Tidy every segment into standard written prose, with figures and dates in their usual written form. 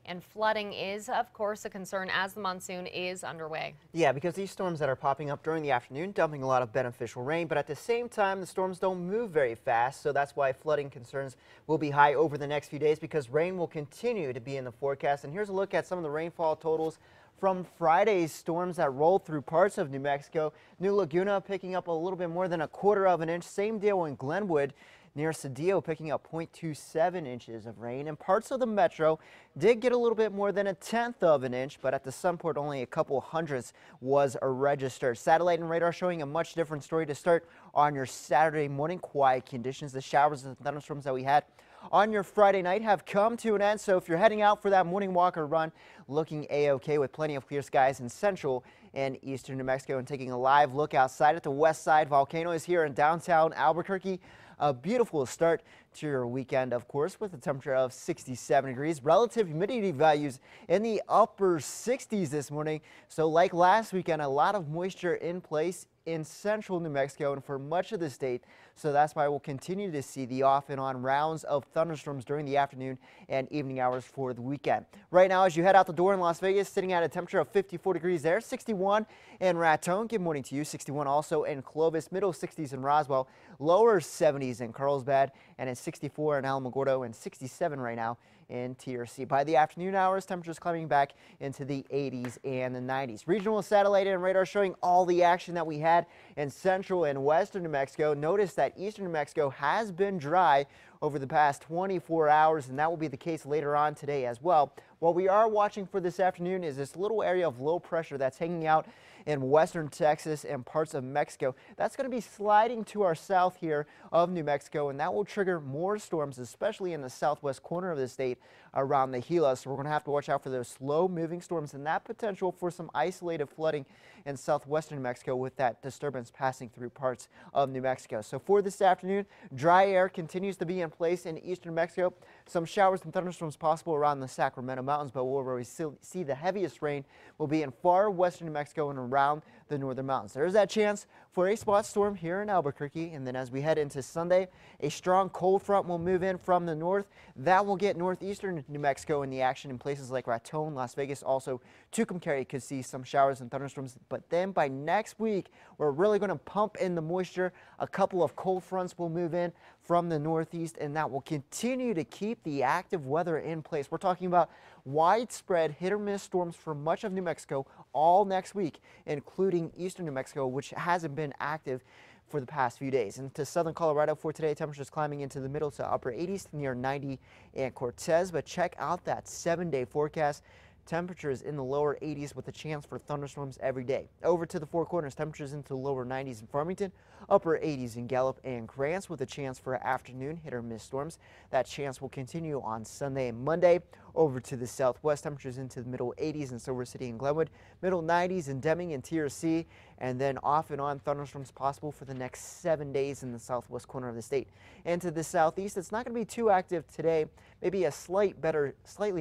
And flooding is, of course, a concern as the monsoon is underway. Yeah, because these storms that are popping up during the afternoon, dumping a lot of beneficial rain, but at the same time, the storms don't move very fast, so that's why flooding concerns will be high over the next few days because rain will continue to be in the forecast. And here's a look at some of the rainfall totals from Friday's storms that rolled through parts of New Mexico. New Laguna picking up a little bit more than 1/4 of an inch. Same deal in Glenwood near Cedillo, picking up 0.27 inches of rain. And parts of the metro did get a little bit more than 1/10 of an inch, but at the Sunport only a couple hundredths was registered. Satellite and radar showing a much different story to start on your Saturday morning. Quiet conditions. The showers and thunderstorms that we had on your Friday night have come to an end. So if you're heading out for that morning walk or run, looking a-okay with plenty of clear skies in central and eastern New Mexico. And taking a live look outside at the west side, volcano is here in downtown Albuquerque. A beautiful start to your weekend, of course, with a temperature of 67 degrees. Relative humidity values in the upper 60s this morning. So like last weekend, a lot of moisture in place in central New Mexico and for much of the state. So that's why we'll continue to see the off and on rounds of thunderstorms during the afternoon and evening hours for the weekend. Right now, as you head out the door in Las Vegas, sitting at a temperature of 54 degrees there, 61 in Raton. Good morning to you. 61 also in Clovis, middle 60s in Roswell, lower 70s in Carlsbad, and it's 64 in Alamogordo and 67 right now in TRC. By the afternoon hours, temperatures climbing back into the 80s and the 90s. Regional satellite and radar showing all the action that we had in central and western New Mexico. Notice that eastern New Mexico has been dry over the past 24 hours, and that will be the case later on today as well. What we are watching for this afternoon is this little area of low pressure that's hanging out in western Texas and parts of Mexico. That's going to be sliding to our south here of New Mexico, and that will trigger more storms, especially in the southwest corner of the state around the Gila. So we're going to have to watch out for those slow moving storms and that potential for some isolated flooding in southwestern New Mexico with that disturbance passing through parts of New Mexico. So for this afternoon, dry air continues to be in place in eastern New Mexico. Some showers and thunderstorms possible around the Sacramento Mountains, but where we see the heaviest rain will be in far western New Mexico and around the northern mountains. There's that chance for a spot storm here in Albuquerque. And then as we head into Sunday, a strong cold front will move in from the north. That will get northeastern New Mexico in the action in places like Raton, Las Vegas. Also, Tucumcari could see some showers and thunderstorms. But then by next week, we're really going to pump in the moisture. A couple of cold fronts will move in from the northeast, and that will continue to keep the active weather in place. We're talking about widespread hit or miss storms for much of New Mexico all next week, including eastern New Mexico, which hasn't been active for the past few days. And to southern Colorado for today, temperatures climbing into the middle to upper 80s near 90 in Cortez. But check out that 7-day forecast. Temperatures in the lower 80s with a chance for thunderstorms every day. Over to the Four Corners, temperatures into the lower 90s in Farmington, upper 80s in Gallup and Grants with a chance for afternoon hit or miss storms. That chance will continue on Sunday and Monday. Over to the southwest, temperatures into the middle 80s in Silver City and Glenwood, middle 90s in Deming and TRC, and then off and on thunderstorms possible for the next 7 days in the southwest corner of the state. And to the southeast, it's not going to be too active today. Maybe a slightly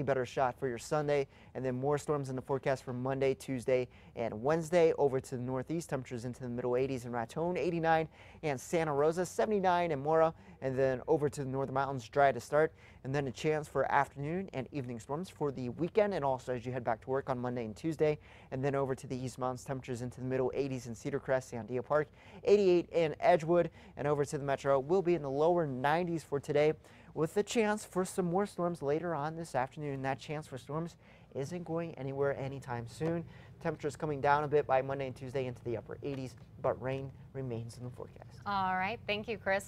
better shot for your Sunday, and then more storms in the forecast for Monday, Tuesday, and Wednesday. Over to the northeast, temperatures into the middle 80s in Raton, 89, and Santa Rosa, 79 in Mora, and then over to the northern mountains, dry to start, and then a chance for afternoon and evening storms for the weekend, and also as you head back to work on Monday and Tuesday. And then over to the east mountains, temperatures into the middle 80s in Cedar Crest, Sandia Park, 88 in Edgewood, and over to the metro, will be in the lower 90s for today, with the chance for some more storms later on this afternoon. That chance for storms isn't going anywhere anytime soon. Temperatures coming down a bit by Monday and Tuesday into the upper 80s, but rain remains in the forecast. All right. Thank you, Chris.